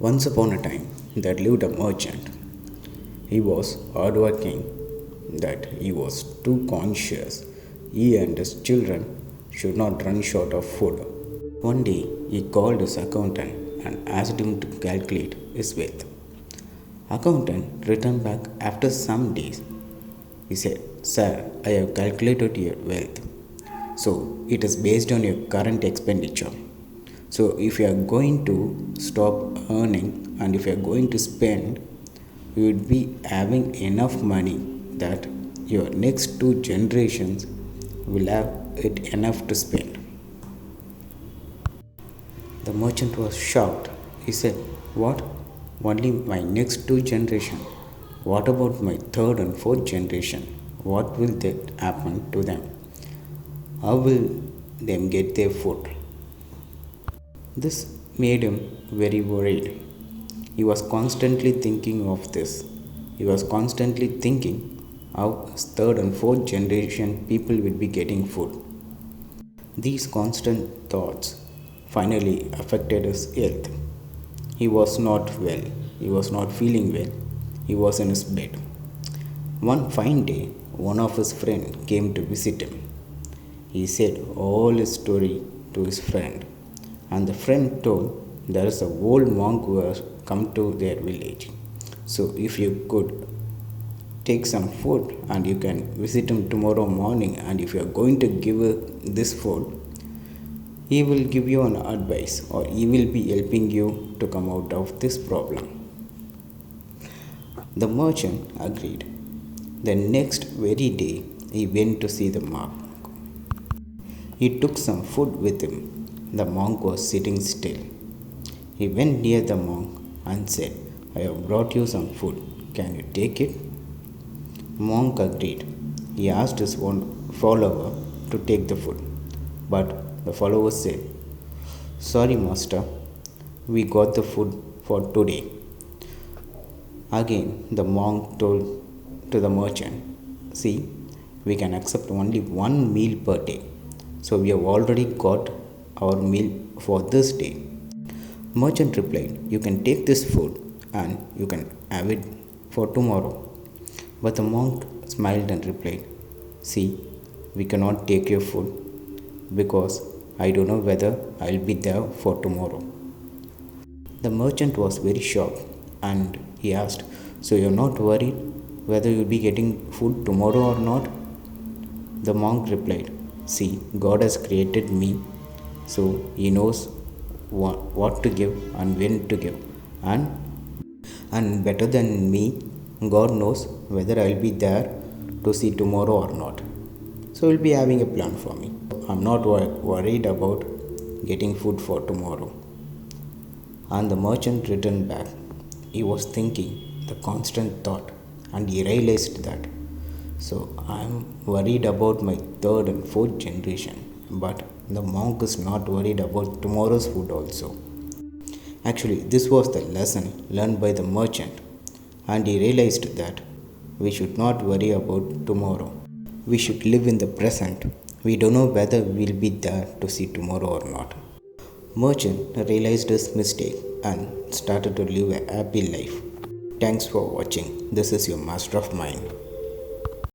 Once upon a time, there lived a merchant. He was hardworking, that he was too conscious he and his children should not run short of food. One day, he called his accountant and asked him to calculate his wealth. Accountant returned back after some days. He said, "Sir, I have calculated your wealth. So it is based on your current expenditure. So if you are going to stop earning and if you are going to spend, you would be having enough money that your next two generations will have it enough to spend." The merchant was shocked. He said, "What? Only my next two generations? What about my third and fourth generation? What will that happen to them? How will them get their food?" This made him very worried. He was constantly thinking of this. He was constantly thinking how his third and fourth generation people will be getting food. These constant thoughts finally affected his health. He was not well. He was not feeling well. He was in his bed. One fine day, one of his friends came to visit him. He said all his story to his friend, and the friend told there is a old monk who has come to their village. So if you could take some food and you can visit him tomorrow morning, and if you are going to give this food, he will give you an advice or he will be helping you to come out of this problem. The merchant agreed. The next very day, he went to see the monk. He took some food with him. The monk was sitting still. He went near the monk and said, "I have brought you some food. Can you take it?" Monk agreed. He asked his one follower to take the food, but the follower said, "Sorry, master, we got the food for today." Again, the monk told to the merchant, "See, we can accept only one meal per day. So we have already got our meal for this day." Merchant replied, "You can take this food and you can have it for tomorrow." But the monk smiled and replied, "See, we cannot take your food because I don't know whether I'll be there for tomorrow." The merchant was very shocked and he asked, "So you're not worried whether you'll be getting food tomorrow or not?" The monk replied, "See, God has created me, so He knows what to give and when to give. And better than me, God knows whether I'll be there to see tomorrow or not. So He'll be having a plan for me. I'm not worried about getting food for tomorrow." And the merchant returned back. He was thinking the constant thought and he realized that, so I'm worried about my third and fourth generation, but the monk is not worried about tomorrow's food also. Actually, this was the lesson learned by the merchant, and he realized that we should not worry about tomorrow. We should live in the present. We don't know whether we'll be there to see tomorrow or not. Merchant realized his mistake and started to live a happy life. Thanks for watching. This is your Master of Mind.